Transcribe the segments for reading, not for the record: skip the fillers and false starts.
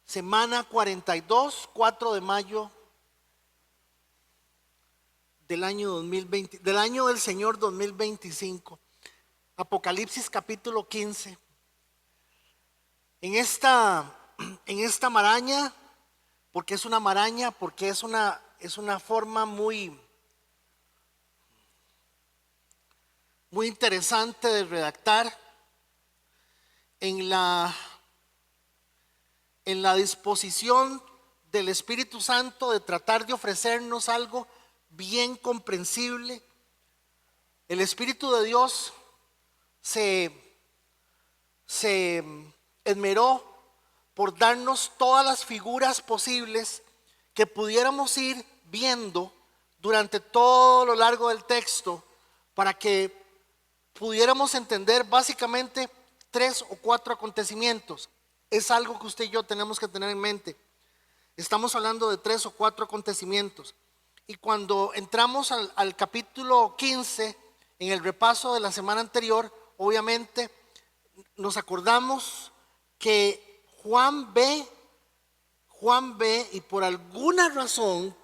semana 42, 4 de mayo del año 2020, del año del Señor 2025. Apocalipsis capítulo 15. En esta maraña, porque es una maraña, porque es una forma muy interesante de redactar, en la disposición del Espíritu Santo de tratar de ofrecernos algo bien comprensible. El Espíritu de Dios se esmeró por darnos todas las figuras posibles que pudiéramos ir viendo durante todo lo largo del texto, para que pudiéramos entender básicamente 3 o 4 acontecimientos. Es algo que usted y yo tenemos que tener en mente. Estamos hablando de 3 o 4 acontecimientos. Y cuando entramos al capítulo 15, en el repaso de la semana anterior, obviamente nos acordamos que Juan ve, y por alguna razón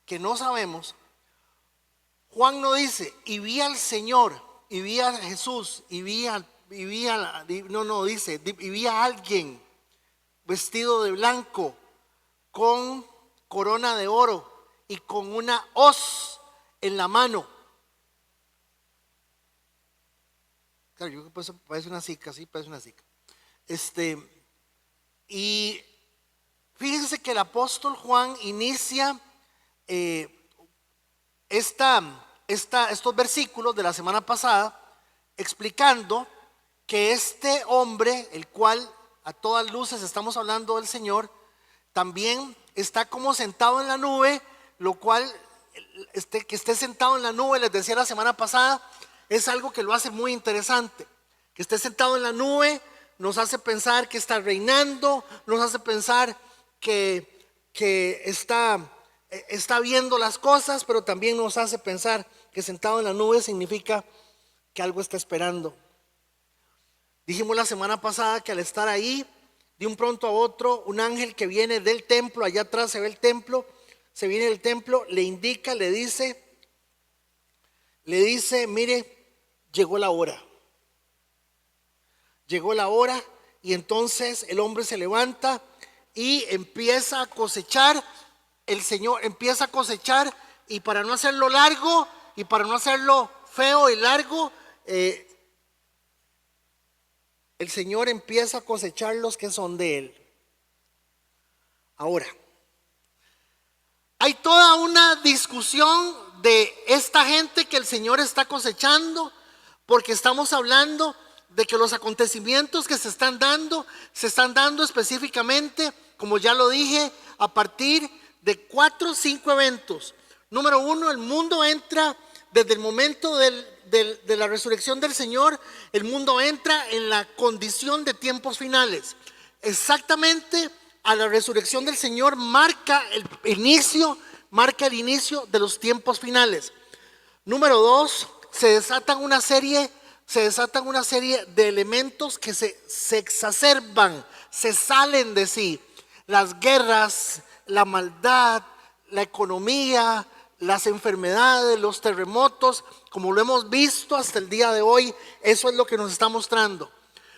que no sabemos, Juan no dice, y vi al Señor, y vi a Jesús, y vi a alguien vestido de blanco, con corona de oro y con una hoz en la mano. Claro, yo creo que eso parece una sica, sí, parece una sica. Y fíjense que el apóstol Juan inicia estos versículos de la semana pasada explicando que este hombre, el cual a todas luces estamos hablando del Señor, también está como sentado en la nube, lo cual que esté sentado en la nube, les decía la semana pasada, es algo que lo hace muy interesante. Que esté sentado en la nube nos hace pensar que está reinando, nos hace pensar que está viendo las cosas, pero también nos hace pensar que sentado en la nube significa que algo está esperando. Dijimos la semana pasada que al estar ahí, de un pronto a otro, un ángel que viene del templo, allá atrás se ve el templo, se viene del templo, le indica, le dice, mire, llegó la hora. Llegó la hora, y entonces el hombre se levanta y empieza a cosechar. El Señor empieza a cosechar, y para no hacerlo largo y para no hacerlo feo y largo, el Señor empieza a cosechar los que son de Él. Ahora, hay toda una discusión de esta gente que el Señor está cosechando, porque estamos hablando de que los acontecimientos que se están dando específicamente, como ya lo dije, a partir de 4 o 5 eventos. Número 1, el mundo entra desde el momento de la resurrección del Señor, el mundo entra en la condición de tiempos finales. Exactamente a la resurrección del Señor marca el inicio de los tiempos finales. Número 2, se desatan una serie de elementos que se exacerban, se salen de sí. Las guerras, la maldad, la economía, las enfermedades, los terremotos, como lo hemos visto hasta el día de hoy, eso es lo que nos está mostrando.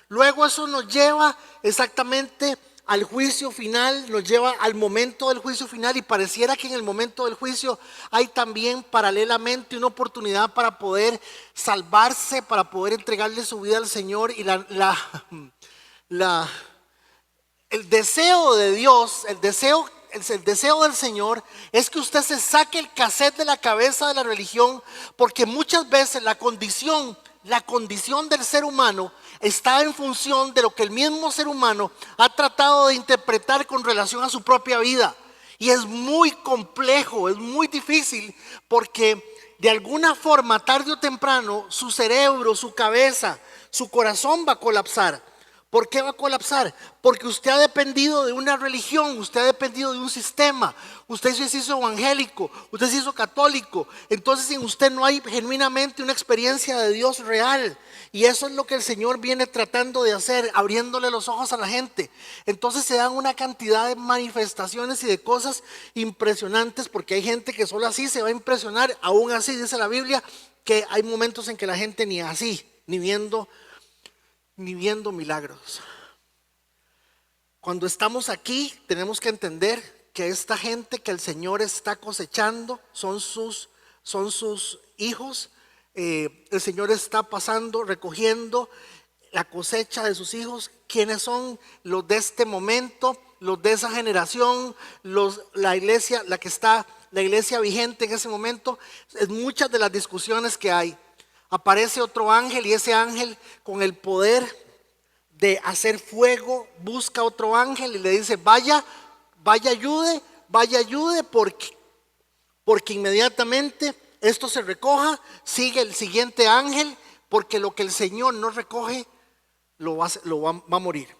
Luego eso nos lleva exactamente al juicio final, nos lleva al momento del juicio final, y pareciera que en el momento del juicio hay también paralelamente una oportunidad para poder salvarse, para poder entregarle su vida al Señor. Y el deseo de Dios, el deseo del Señor es que usted se saque el cassette de la cabeza de la religión, porque muchas veces la condición del ser humano está en función de lo que el mismo ser humano ha tratado de interpretar con relación a su propia vida. Y es muy complejo, es muy difícil, porque de alguna forma, tarde o temprano, su cerebro, su cabeza, su corazón va a colapsar, ¿Por qué va a colapsar? Porque usted ha dependido de una religión, usted ha dependido de un sistema, usted se hizo evangélico, usted se hizo católico, entonces en usted no hay genuinamente una experiencia de Dios real. Y eso es lo que el Señor viene tratando de hacer, abriéndole los ojos a la gente. Entonces se dan una cantidad de manifestaciones y de cosas impresionantes, porque hay gente que solo así se va a impresionar. Aún así dice la Biblia que hay momentos en que la gente ni así, ni viendo milagros. Cuando estamos aquí tenemos que entender que esta gente que el Señor está cosechando son sus hijos. El Señor está pasando, recogiendo la cosecha de sus hijos. ¿Quiénes son los de este momento? Los de esa generación, la iglesia, la iglesia vigente en ese momento. Es muchas de las discusiones que hay. Aparece otro ángel y ese ángel con el poder de hacer fuego busca otro ángel y le dice: vaya ayude porque inmediatamente esto se recoja. Sigue el siguiente ángel, porque lo que el Señor no recoge va a morir.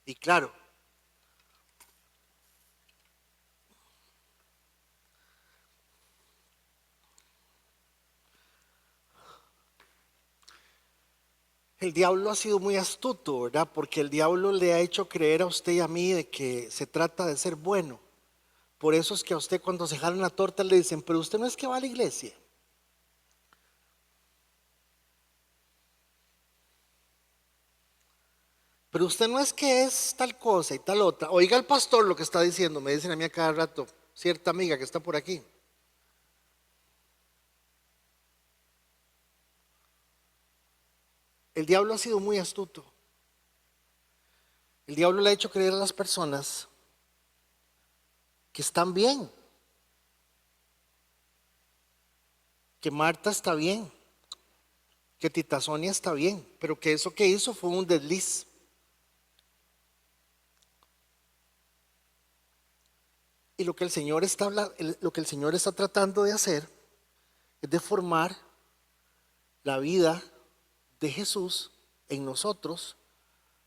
Y claro, el diablo ha sido muy astuto, ¿verdad? Porque el diablo le ha hecho creer a usted y a mí de que se trata de ser bueno. Por eso es que a usted cuando se jalan la torta le dicen: pero usted no es que va a la iglesia. Pero usted no es que es tal cosa y tal otra. Oiga el pastor lo que está diciendo, me dicen a mí a cada rato, cierta amiga que está por aquí. El diablo ha sido muy astuto. El diablo le ha hecho creer a las personas que están bien, que Marta está bien, que Tita Sonia está bien, pero que eso que hizo fue un desliz. Y lo que el Señor está tratando de hacer es de formar la vida de Jesús en nosotros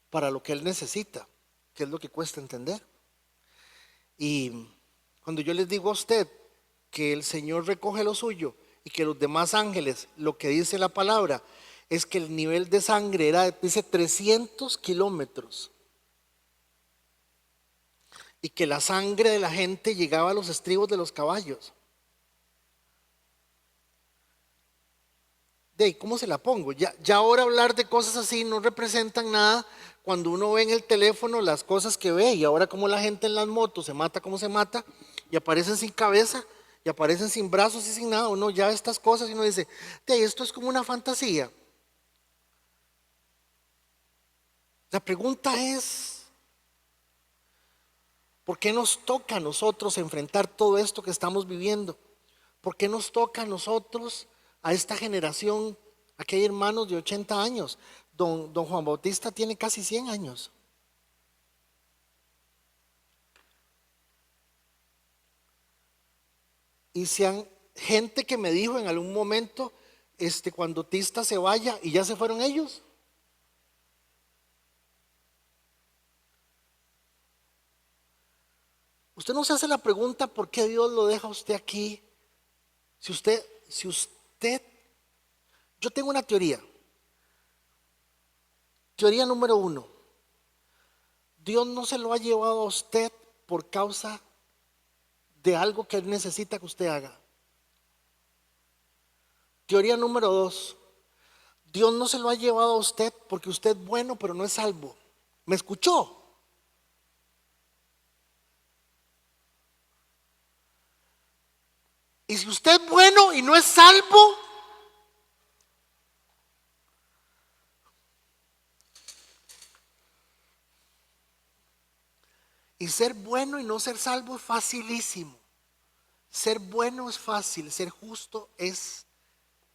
para lo que Él necesita, que es lo que cuesta entender. Y cuando yo les digo a usted que el Señor recoge lo suyo y que los demás ángeles, lo que dice la palabra es que el nivel de sangre era, dice, 300 kilómetros, y que la sangre de la gente llegaba a los estribos de los caballos. De ahí, ¿cómo se la pongo? Ya ahora hablar de cosas así no representan nada cuando uno ve en el teléfono las cosas que ve. Y ahora como la gente en las motos se mata como se mata, y aparecen sin cabeza, y aparecen sin brazos y sin nada. Uno ya ve estas cosas y uno dice: de ahí, esto es como una fantasía. La pregunta es: ¿por qué nos toca a nosotros enfrentar todo esto que estamos viviendo? ¿Por qué nos toca a nosotros, a esta generación? Aquí hay hermanos de 80 años. Don Juan Bautista tiene casi 100 años. Y sean gente que me dijo en algún momento, cuando Tista se vaya, y ya se fueron ellos. Usted no se hace la pregunta: ¿por qué Dios lo deja a usted aquí? Si usted, yo tengo una teoría. Teoría número 1: Dios no se lo ha llevado a usted por causa de algo que Él necesita que usted haga. Teoría número 2: Dios no se lo ha llevado a usted porque usted es bueno pero no es salvo. ¿Me escuchó? Y si usted es bueno y no es salvo, y ser bueno y no ser salvo es facilísimo. Ser bueno es fácil, ser justo es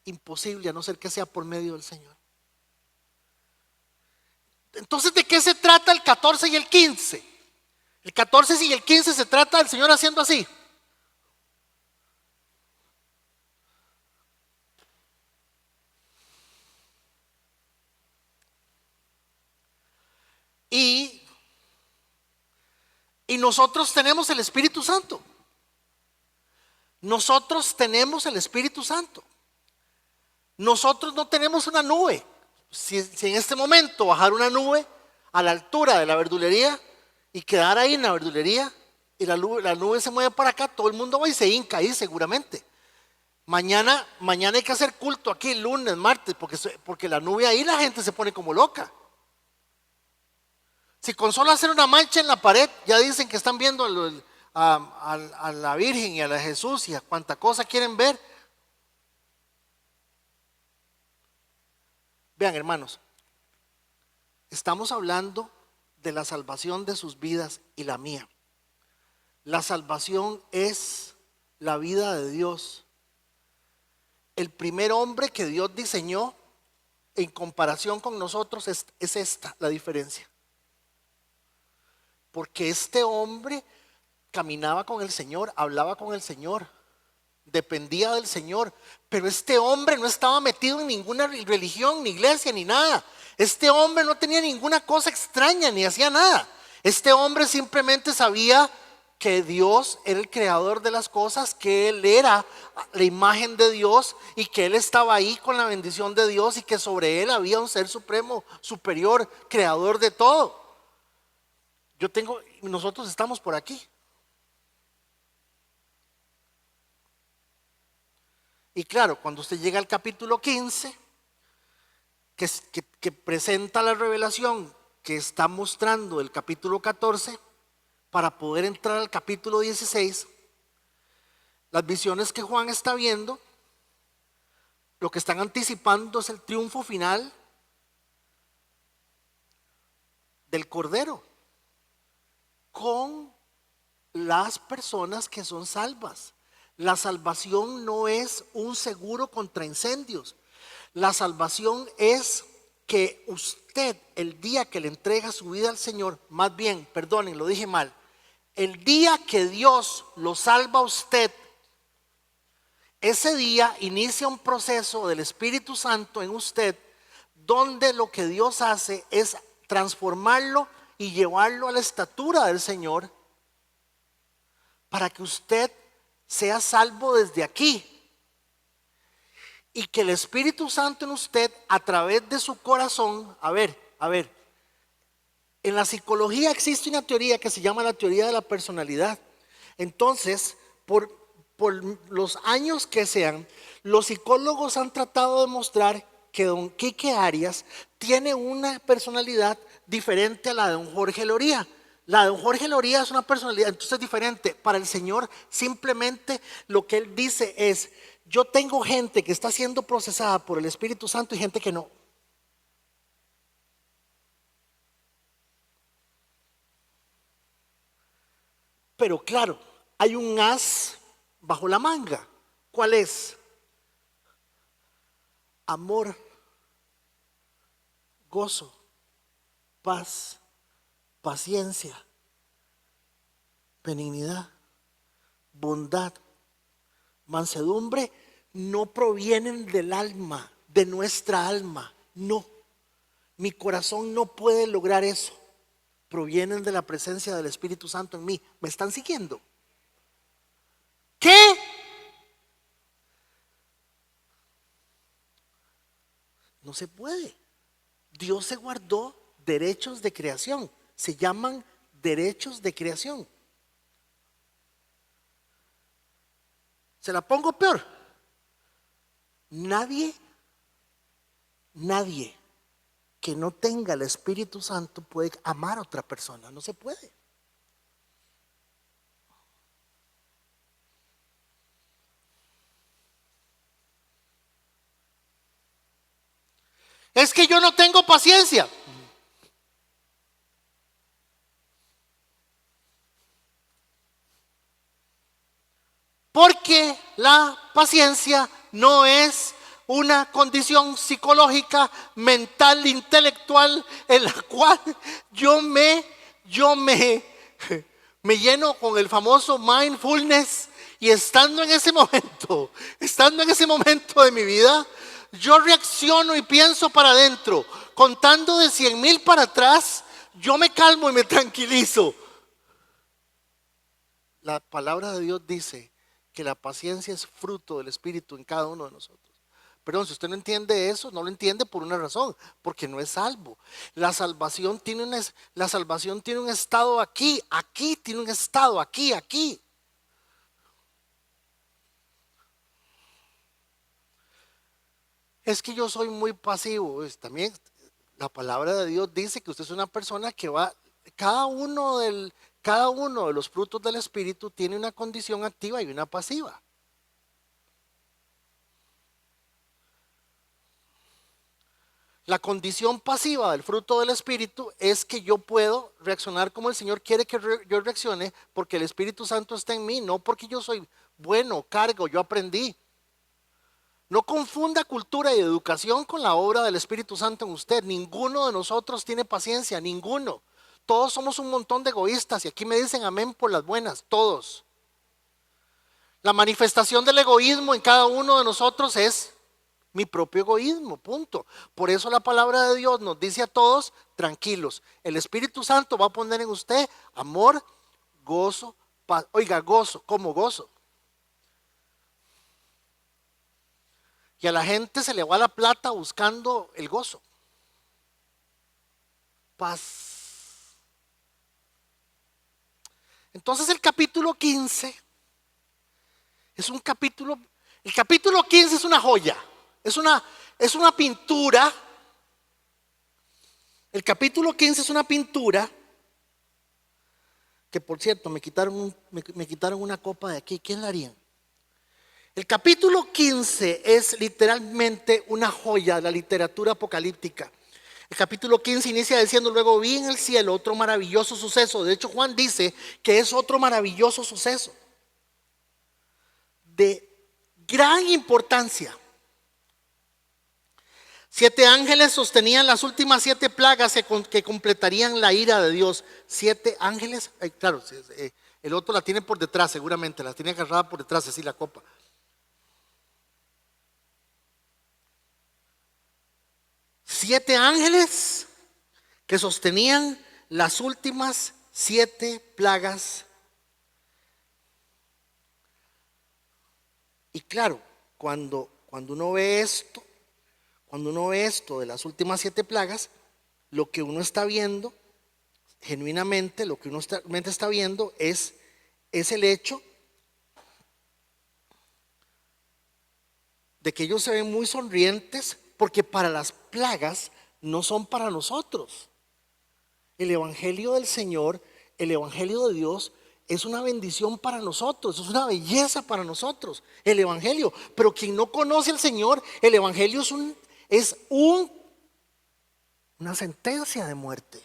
imposible, a no ser que sea por medio del Señor. Entonces, ¿de qué se trata el 14 y el 15? El 14 y el 15 se trata del Señor haciendo así. Y nosotros tenemos el Espíritu Santo. Nosotros tenemos el Espíritu Santo. Nosotros no tenemos una nube. Si en este momento bajar una nube a la altura de la verdulería y quedar ahí en la verdulería y la nube se mueve para acá, todo el mundo va y se hinca ahí seguramente. Mañana hay que hacer culto aquí, lunes, martes, porque la nube ahí la gente se pone como loca. Si con solo hacer una mancha en la pared, ya dicen que están viendo a la Virgen y a la Jesús y a cuánta cosa quieren ver. Vean, hermanos, estamos hablando de la salvación de sus vidas y la mía. La salvación es la vida de Dios. El primer hombre que Dios diseñó en comparación con nosotros es esta la diferencia. Porque este hombre caminaba con el Señor, hablaba con el Señor, dependía del Señor, pero este hombre no estaba metido en ninguna religión, ni iglesia, ni nada. Este hombre no tenía ninguna cosa extraña, ni hacía nada. Este hombre simplemente sabía que Dios era el creador de las cosas, que Él era la imagen de Dios y que Él estaba ahí con la bendición de Dios y que sobre Él había un ser supremo, superior, creador de todo. Nosotros estamos por aquí. Y claro, cuando usted llega al capítulo 15, que presenta la revelación que está mostrando el capítulo 14, para poder entrar al capítulo 16, las visiones que Juan está viendo, lo que están anticipando es el triunfo final del Cordero con las personas que son salvas. La salvación no es un seguro contra incendios. La salvación es que usted, el día que le entrega su vida al Señor, más bien, perdonen, lo dije mal, el día que Dios lo salva a usted, ese día inicia un proceso del Espíritu Santo en usted, donde lo que Dios hace es transformarlo y llevarlo a la estatura del Señor, para que usted sea salvo desde aquí. Y que el Espíritu Santo en usted, a través de su corazón, a ver, en la psicología existe una teoría que se llama la teoría de la personalidad. Entonces, por los años que sean, los psicólogos han tratado de mostrar que don Quique Arias tiene una personalidad diferente a la de don Jorge Loría. La de don Jorge Loría es una personalidad entonces diferente. Para el Señor simplemente lo que Él dice es: yo tengo gente que está siendo procesada por el Espíritu Santo y gente que no. Pero claro, hay un as bajo la manga. ¿Cuál es? Amor, gozo, paz, paciencia, benignidad, bondad, mansedumbre. No provienen del alma, de nuestra alma. No, mi corazón no puede lograr eso. Provienen de la presencia del Espíritu Santo en mí. ¿Me están siguiendo? ¿Qué? No se puede. Dios se guardó derechos de creación. Se llaman derechos de creación. Se la pongo peor. Nadie que no tenga el Espíritu Santo puede amar a otra persona. No se puede. Es que yo no tengo paciencia. Porque la paciencia no es una condición psicológica, mental, intelectual, en la cual yo me lleno con el famoso mindfulness, y estando en ese momento de mi vida, yo reacciono y pienso para adentro. Contando de 100,000 para atrás, yo me calmo y me tranquilizo. la palabra de Dios dice que la paciencia es fruto del Espíritu en cada uno de nosotros. Perdón, si usted no entiende eso, no lo entiende por una razón, porque no es salvo. La salvación tiene un estado aquí, aquí tiene un estado, aquí, aquí. Es que yo soy muy pasivo. También la palabra de Dios dice que usted es una persona que va, cada uno de los frutos del Espíritu tiene una condición activa y una pasiva. La condición pasiva del fruto del Espíritu es que yo puedo reaccionar como el Señor quiere que yo reaccione, porque el Espíritu Santo está en mí, no porque yo soy bueno, cargo, yo aprendí. No confunda cultura y educación con la obra del Espíritu Santo en usted. Ninguno de nosotros tiene paciencia, ninguno. Todos somos un montón de egoístas y aquí me dicen amén por las buenas, todos. La manifestación del egoísmo en cada uno de nosotros es mi propio egoísmo, punto. Por eso la palabra de Dios nos dice a todos, tranquilos, el Espíritu Santo va a poner en usted amor, gozo, paz. Oiga, gozo, ¿cómo gozo? Y a la gente se le va la plata buscando el gozo. Paz. Entonces el capítulo 15 es un capítulo, el capítulo 15 es una joya, es una pintura. El capítulo 15 es una pintura que, por cierto, me quitaron una copa de aquí. ¿Quién la haría? El capítulo 15 es literalmente una joya de la literatura apocalíptica. El capítulo 15 inicia diciendo: luego vi en el cielo otro maravilloso suceso. De hecho, Juan dice que es otro maravilloso suceso de gran importancia. 7 ángeles sostenían las últimas 7 plagas que completarían la ira de Dios. 7 ángeles, claro, el otro la tiene por detrás, seguramente, la tiene agarrada por detrás, así la copa. 7 ángeles que sostenían las últimas 7 plagas. Y claro, cuando uno ve esto, de las últimas 7 plagas, lo que uno está viendo, genuinamente, lo que uno está viendo es el hecho de que ellos se ven muy sonrientes, porque para las plagas no son para nosotros. El evangelio del Señor, el evangelio de Dios, es una bendición para nosotros, es una belleza para nosotros, el evangelio. Pero quien no conoce al Señor, el evangelio es una sentencia de muerte.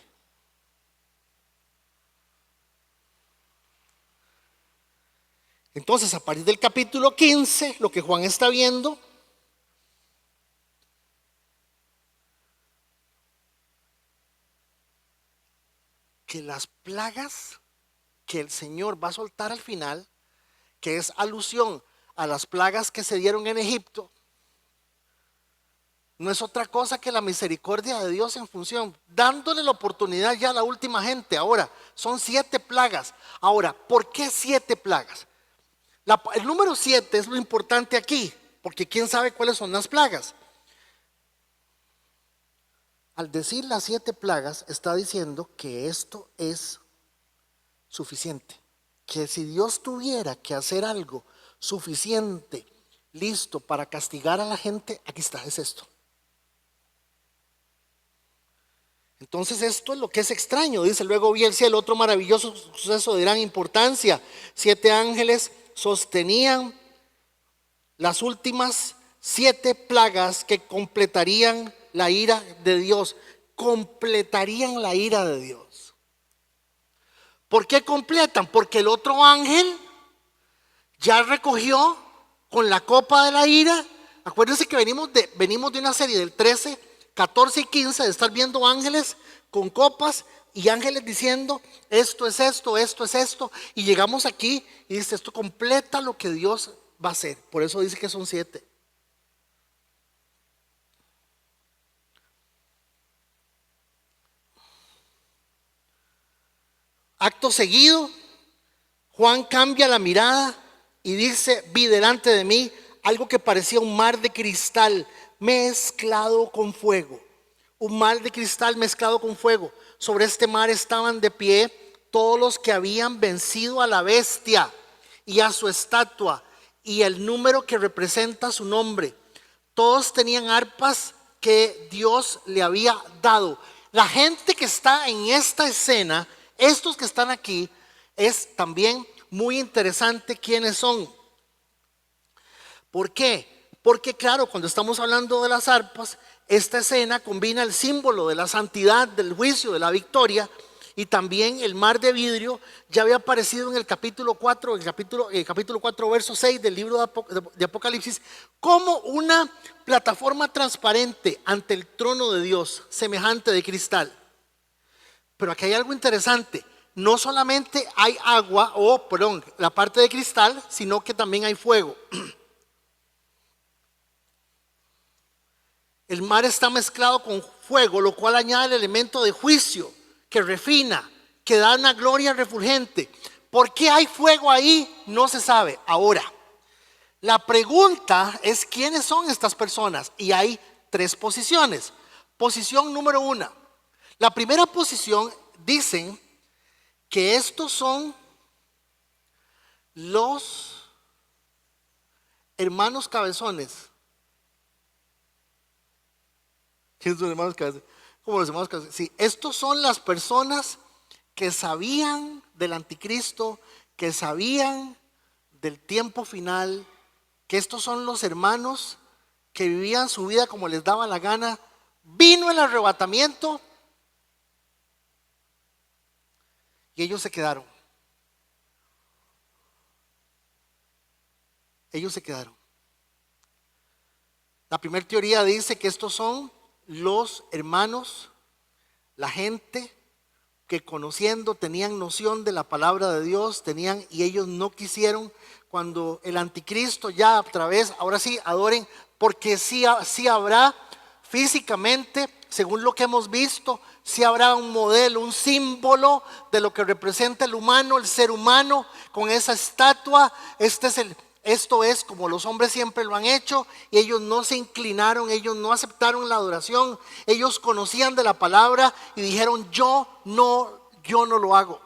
Entonces, a partir del capítulo 15, lo que Juan está viendo, que las plagas que el Señor va a soltar al final, que es alusión a las plagas que se dieron en Egipto, no es otra cosa que la misericordia de Dios en función, dándole la oportunidad ya a la última gente. Ahora, son 7 plagas. Ahora, ¿por qué 7 plagas? El número 7 es lo importante aquí, porque quién sabe cuáles son las plagas. Al decir las 7 plagas, está diciendo que esto es suficiente. Que si Dios tuviera que hacer algo suficiente, listo para castigar a la gente, aquí está, es esto. Entonces esto es lo que es extraño. Dice: luego vi el cielo otro maravilloso suceso de gran importancia. 7 ángeles sostenían las últimas 7 plagas que completarían la ira de Dios. Completarían la ira de Dios. ¿Por qué completan? Porque el otro ángel ya recogió con la copa de la ira. Acuérdense que venimos de una serie del 13, 14 y 15 de estar viendo ángeles con copas y ángeles diciendo: esto es esto, esto es esto. Y llegamos aquí y dice: esto completa lo que Dios va a hacer. Por eso dice que son 7. Acto seguido, Juan cambia la mirada y dice: vi delante de mí algo que parecía un mar de cristal mezclado con fuego. Un mar de cristal mezclado con fuego. Sobre este mar estaban de pie todos los que habían vencido a la bestia y a su estatua y el número que representa su nombre. Todos tenían arpas que Dios le había dado. La gente que está en esta escena, estos que están aquí, es también muy interesante quiénes son. ¿Por qué? Porque claro, cuando estamos hablando de las arpas, esta escena combina el símbolo de la santidad, del juicio, de la victoria, y también el mar de vidrio. Ya había aparecido en el capítulo 4, el capítulo 4, verso 6 del libro de Apocalipsis, como una plataforma transparente ante el trono de Dios, semejante de cristal. Pero aquí hay algo interesante. No solamente hay agua, la parte de cristal, sino que también hay fuego. El mar está mezclado con fuego, lo cual añade el elemento de juicio, que refina, que da una gloria refulgente. ¿Por qué hay fuego ahí? No se sabe. Ahora, la pregunta es: ¿quiénes son estas personas? Y hay tres posiciones. Posición número 1. La primera posición dicen que estos son los hermanos cabezones. ¿Quiénes son los hermanos cabezones? Como los hermanos cabezones. Sí, estos son las personas que sabían del anticristo, que sabían del tiempo final, que estos son los hermanos que vivían su vida como les daba la gana. Vino el arrebatamiento y ellos se quedaron. Ellos se quedaron. La primera teoría dice que estos son los hermanos, la gente que conociendo tenían noción de la palabra de Dios, y ellos no quisieron cuando el anticristo ya otra vez, ahora sí adoren, porque sí habrá físicamente, según lo que hemos visto, sí habrá un modelo, un símbolo de lo que representa el humano, el ser humano, con esa estatua. Esto es como los hombres siempre lo han hecho, y ellos no se inclinaron, ellos no aceptaron la adoración. Ellos conocían de la palabra y dijeron: yo no lo hago.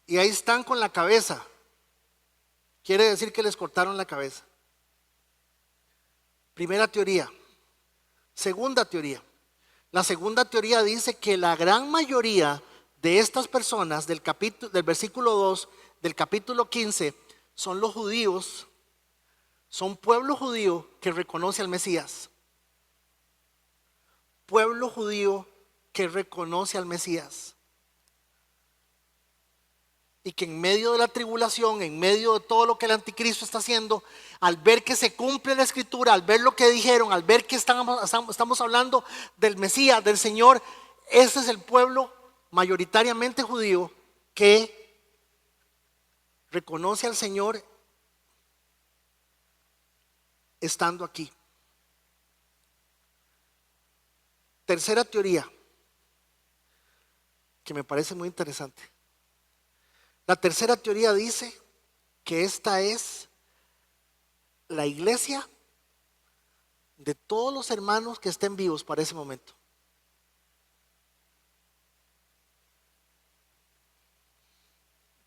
Y ahí están con la cabeza. Quiere decir que les cortaron la cabeza. Primera teoría. Segunda teoría. La segunda teoría dice que la gran mayoría de estas personas del versículo 2 del capítulo 15 son los judíos, son pueblo judío que reconoce al Mesías. Pueblo judío que reconoce al Mesías. Y que en medio de la tribulación, en medio de todo lo que el anticristo está haciendo, al ver que se cumple la escritura, al ver lo que dijeron, al ver que estamos hablando del Mesías, del Señor, ese es el pueblo mayoritariamente judío que reconoce al Señor estando aquí. Tercera teoría, que me parece muy interesante. La tercera teoría dice que esta es la iglesia de todos los hermanos que estén vivos para ese momento.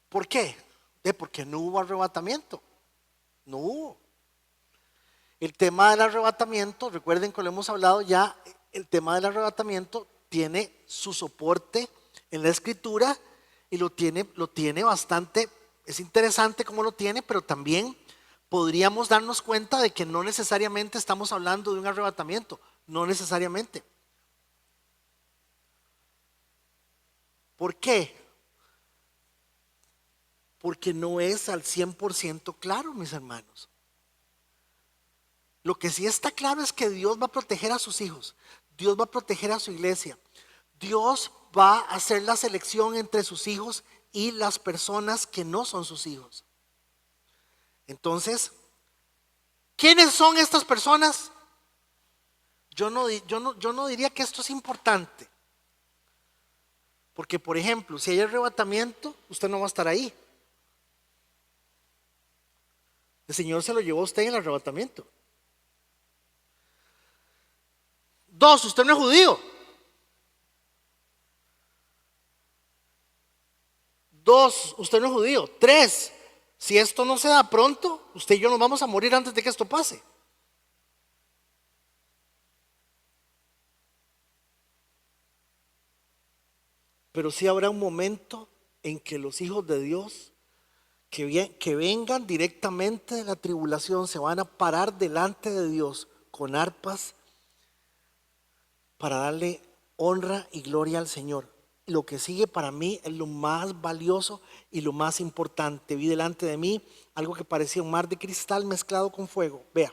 ¿Por qué? Porque no hubo arrebatamiento. No hubo. El tema del arrebatamiento, recuerden que lo hemos hablado ya, el tema del arrebatamiento tiene su soporte en la escritura y lo tiene bastante. Es interesante cómo lo tiene, pero también podríamos darnos cuenta de que no necesariamente estamos hablando de un arrebatamiento, no necesariamente. ¿Por qué? Porque no es al 100% claro, mis hermanos. Lo que sí está claro es que Dios va a proteger a sus hijos, Dios va a proteger a su iglesia, Dios va a hacer la selección entre sus hijos y las personas que no son sus hijos. Entonces, ¿quiénes son estas personas? Yo no diría que esto es importante. Porque, por ejemplo, si hay arrebatamiento, usted no va a estar ahí. El Señor se lo llevó a usted en el arrebatamiento. 2, usted no es judío. 2, usted no es judío. 3, si esto no se da pronto, usted y yo nos vamos a morir antes de que esto pase. Pero sí habrá un momento en que los hijos de Dios que vengan directamente de la tribulación se van a parar delante de Dios con arpas para darle honra y gloria al Señor. Lo que sigue para mí es lo más valioso y lo más importante. Vi delante de mí algo que parecía un mar de cristal mezclado con fuego. Vea.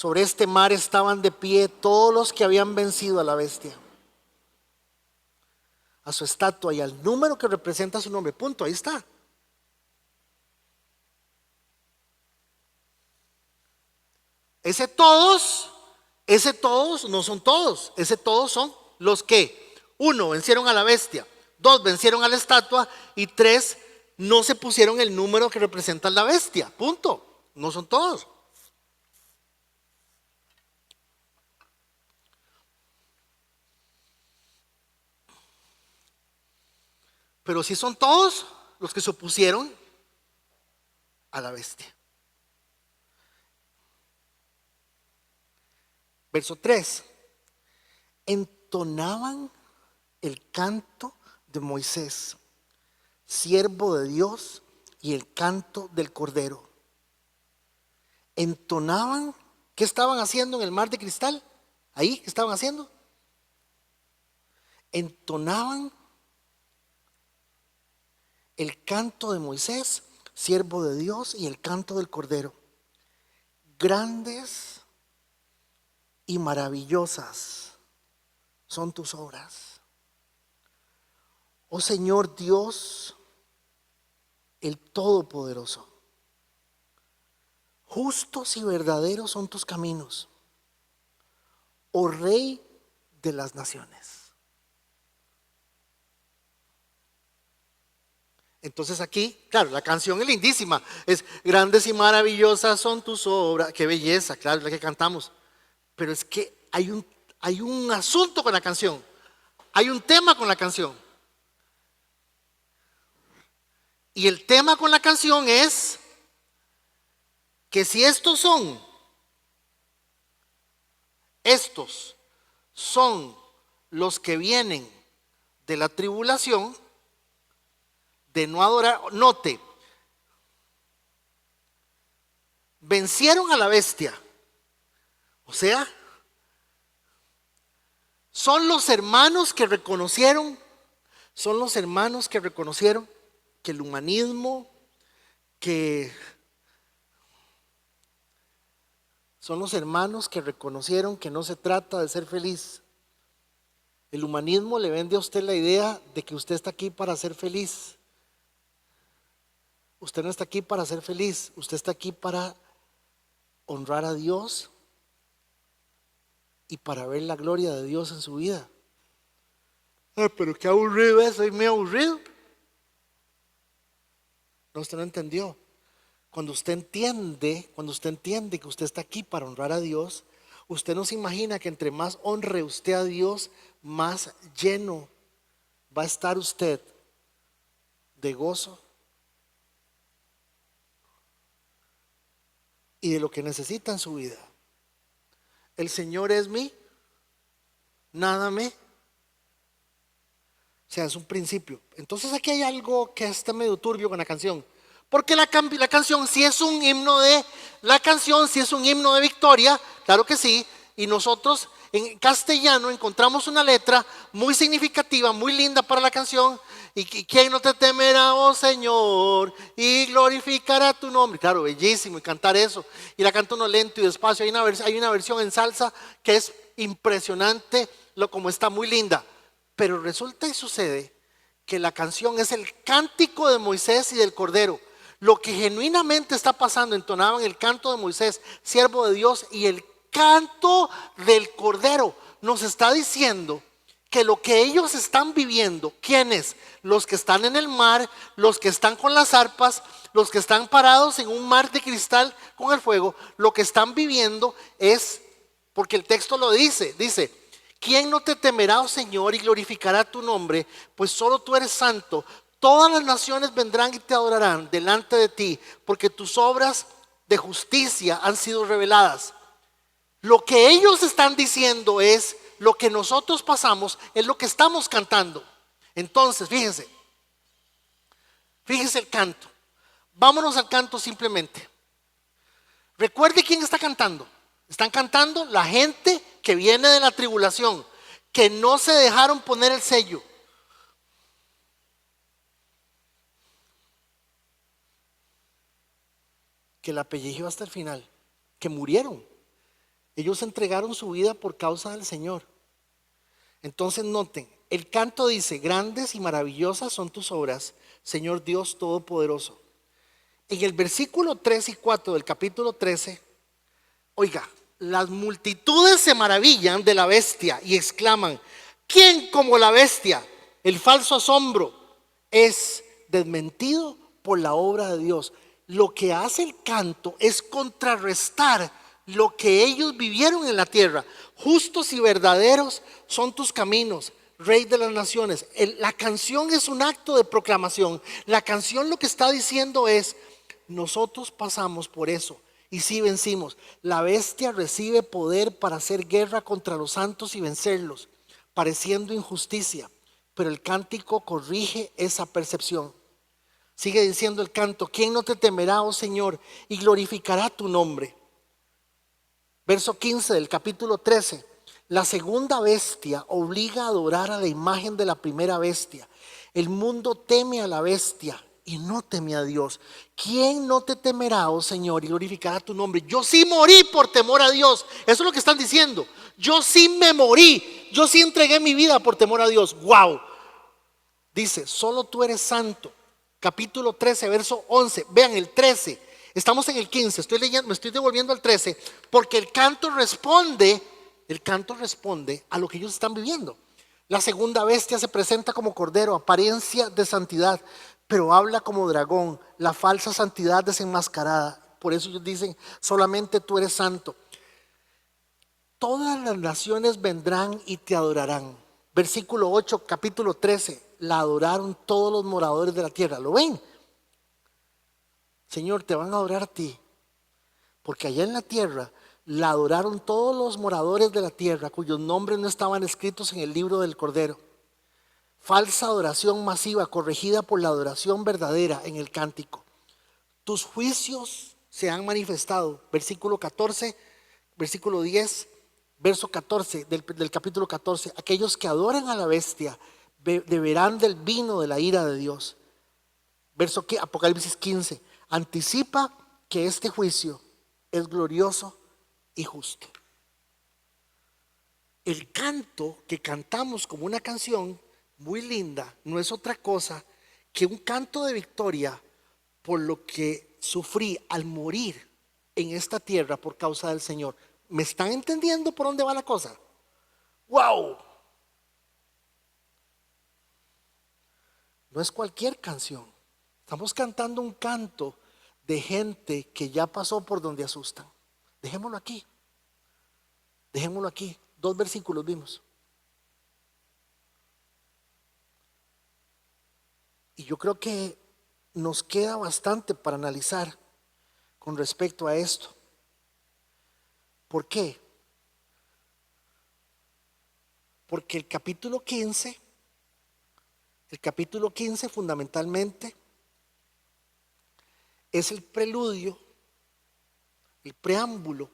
Sobre este mar estaban de pie todos los que habían vencido a la bestia, a su estatua y al número que representa su nombre. Punto, ahí está. Ese todos no son todos. Ese todos son los que, 1, vencieron a la bestia, 2, vencieron a la estatua y 3, no se pusieron el número que representa la bestia. Punto, no son todos. Pero sí son todos los que se opusieron a la bestia. Verso 3. Entonaban el canto de Moisés, siervo de Dios, y el canto del Cordero. Entonaban. ¿Qué estaban haciendo en el mar de cristal? Ahí, ¿qué estaban haciendo? Entonaban el canto de Moisés, siervo de Dios, y el canto del Cordero. Grandes y maravillosas son tus obras, oh Señor Dios, el Todopoderoso. Justos y verdaderos son tus caminos, oh Rey de las naciones. Entonces aquí, claro, la canción es lindísima. Es grandes y maravillosas son tus obras. Qué belleza, claro, es la que cantamos. Pero es que hay un asunto con la canción. Hay un tema con la canción. Y el tema con la canción es que si estos son los que vienen de la tribulación, de no adorar, note, vencieron a la bestia. O sea, son los hermanos que reconocieron que el humanismo, son los hermanos que reconocieron que no se trata de ser feliz. El humanismo le vende a usted la idea de que usted está aquí para ser feliz. Usted no está aquí para ser feliz, usted está aquí para honrar a Dios y para ver la gloria de Dios en su vida. Pero qué aburrido es, soy muy aburrido. No, usted no entendió. Cuando usted entiende que usted está aquí para honrar a Dios, usted no se imagina que entre más honre usted a Dios, más lleno va a estar usted de gozo y de lo que necesita en su vida. El Señor es mi, nada me. O sea, es un principio. Entonces aquí hay algo que está medio turbio con la canción. Porque la canción sí es un himno de, victoria, claro que sí. Y nosotros en castellano encontramos una letra muy significativa, muy linda para la canción. Y ¿quién no te temerá, oh Señor, y glorificará tu nombre? Claro, bellísimo, y cantar eso. Y la canta uno lento y despacio. Hay una versión en salsa que es impresionante, como está muy linda. Pero resulta y sucede que la canción es el cántico de Moisés y del Cordero. Lo que genuinamente está pasando, entonaban el canto de Moisés, siervo de Dios, y el canto del Cordero. Nos está diciendo que lo que ellos están viviendo, ¿quiénes? Los que están en el mar, los que están con las arpas, los que están parados en un mar de cristal con el fuego, lo que están viviendo es, porque el texto lo dice, ¿quién no te temerá, oh Señor, y glorificará tu nombre? Pues solo tú eres santo. Todas las naciones vendrán y te adorarán delante de ti, porque tus obras de justicia han sido reveladas. Lo que ellos están diciendo es lo que nosotros pasamos, es lo que estamos cantando. Entonces, fíjense el canto. Vámonos al canto simplemente. Recuerde quién está cantando. Están cantando la gente que viene de la tribulación, que no se dejaron poner el sello. Que la pellizcó hasta el final, que murieron. Ellos entregaron su vida por causa del Señor. Entonces noten, el canto dice: grandes y maravillosas son tus obras, Señor Dios Todopoderoso. En el versículo 3 y 4 del capítulo 13, oiga, las multitudes se maravillan de la bestia y exclaman: ¿quién como la bestia? El falso asombro es desmentido por la obra de Dios. Lo que hace el canto es contrarrestar lo que ellos vivieron en la tierra. Justos y verdaderos son tus caminos, Rey de las naciones. La canción es un acto de proclamación. La canción lo que está diciendo es: nosotros pasamos por eso y sí vencimos. La bestia recibe poder para hacer guerra contra los santos y vencerlos, pareciendo injusticia, pero el cántico corrige esa percepción. Sigue diciendo el canto: ¿quién no te temerá, oh Señor, y glorificará tu nombre? Verso 15 del capítulo 13. La segunda bestia obliga a adorar a la imagen de la primera bestia. El mundo teme a la bestia y no teme a Dios. ¿Quién no te temerá, oh Señor, y glorificará tu nombre? Yo sí morí por temor a Dios. Eso es lo que están diciendo. Yo sí me morí. Yo sí entregué mi vida por temor a Dios. Wow. Dice: solo tú eres santo. Capítulo 13, verso 11. Vean el 13. Estamos en el 15. Estoy leyendo, me estoy devolviendo al 13, porque el canto responde a lo que ellos están viviendo. La segunda bestia se presenta como cordero, apariencia de santidad, pero habla como dragón, la falsa santidad desenmascarada. Por eso ellos dicen: solamente tú eres santo. Todas las naciones vendrán y te adorarán. Versículo 8, capítulo 13. La adoraron todos los moradores de la tierra. ¿Lo ven? Señor, te van a adorar a ti, porque allá en la tierra la adoraron todos los moradores de la tierra cuyos nombres no estaban escritos en el libro del Cordero. Falsa adoración masiva corregida por la adoración verdadera en el cántico. Tus juicios se han manifestado. Versículo 14, versículo 10, verso 14 del capítulo 14. Aquellos que adoran a la bestia beberán del vino de la ira de Dios. Verso que Apocalipsis 15 anticipa que este juicio es glorioso y justo. El canto que cantamos como una canción muy linda no es otra cosa que un canto de victoria por lo que sufrí al morir en esta tierra por causa del Señor. ¿Me están entendiendo por dónde va la cosa? ¡Wow! No es cualquier canción. Estamos cantando un canto de gente que ya pasó por donde asustan. Dejémoslo aquí. Dejémoslo aquí. 2 versículos vimos. Y yo creo que nos queda bastante para analizar con respecto a esto. ¿Por qué? Porque el capítulo 15 fundamentalmente es el preludio, el preámbulo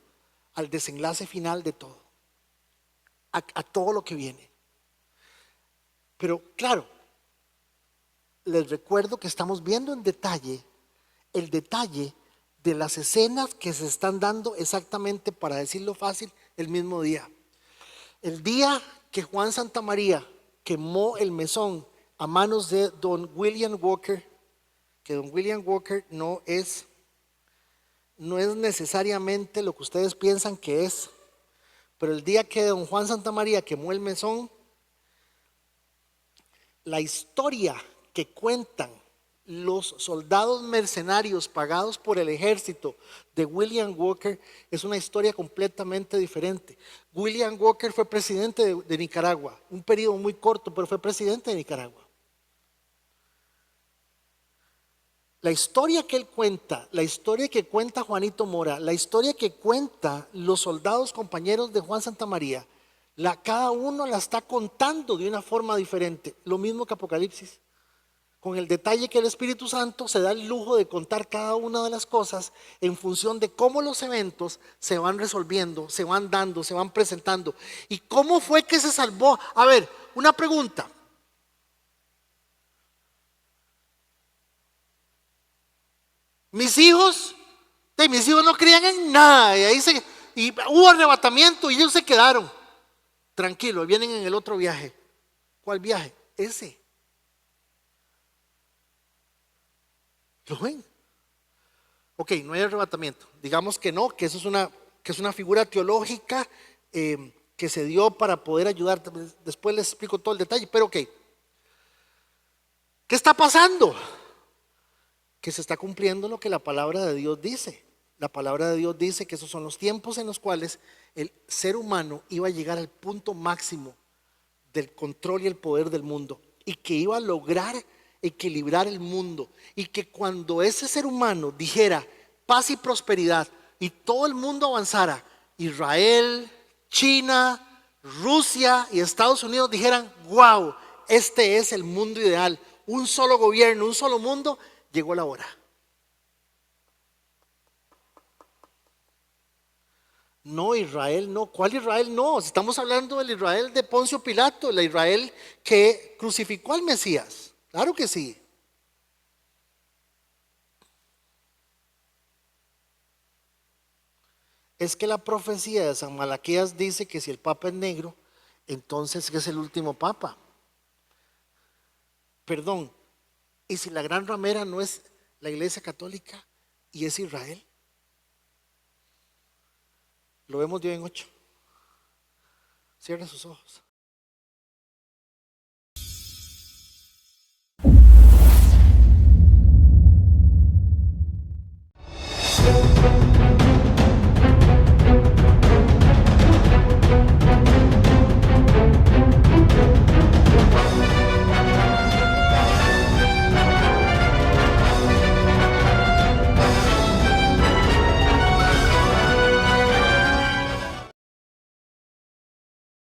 al desenlace final de todo, a todo lo que viene. Pero claro, les recuerdo que estamos viendo en detalle el detalle de las escenas que se están dando exactamente, para decirlo fácil, el mismo día. El día que Juan Santamaría quemó el mesón a manos de don William Walker, que don William Walker no es necesariamente lo que ustedes piensan que es, pero el día que don Juan Santamaría quemó el mesón, La historia que cuentan los soldados mercenarios pagados por el ejército de William Walker es una historia completamente diferente. William Walker fue presidente de Nicaragua, un periodo muy corto, pero fue presidente de Nicaragua. La historia que él cuenta, la historia que cuenta Juanito Mora, la historia que cuenta los soldados compañeros de Juan Santamaría, cada uno la está contando de una forma diferente, lo mismo que Apocalipsis, con el detalle que el Espíritu Santo se da el lujo de contar cada una de las cosas en función de cómo los eventos se van resolviendo, se van dando, se van presentando. ¿Y cómo fue que se salvó? A ver, una pregunta. Mis hijos no creían en nada y hubo arrebatamiento y ellos se quedaron. Tranquilo, vienen en el otro viaje. ¿Cuál viaje? Ese. ¿Lo ven? Ok, no hay arrebatamiento. Digamos que no, que eso es una figura teológica que se dio para poder ayudar. Después les explico todo el detalle, pero ok. ¿Qué está pasando? Que se está cumpliendo lo que la palabra de Dios dice. La palabra de Dios dice que esos son los tiempos en los cuales el ser humano iba a llegar al punto máximo del control y el poder del mundo y que iba a lograr equilibrar el mundo y que cuando ese ser humano dijera paz y prosperidad y todo el mundo avanzara, Israel, China, Rusia y Estados Unidos dijeran wow, este es el mundo ideal, un solo gobierno, un solo mundo, llegó la hora. No, Israel no. ¿Cuál Israel no? Estamos hablando del Israel de Poncio Pilato, el Israel que crucificó al Mesías. Claro que sí. Es que la profecía de San Malaquías dice que si el Papa es negro, entonces es el último Papa. Perdón, ¿y si la gran ramera no es la Iglesia Católica y es Israel? Lo vemos de hoy en 8. Cierre sus ojos.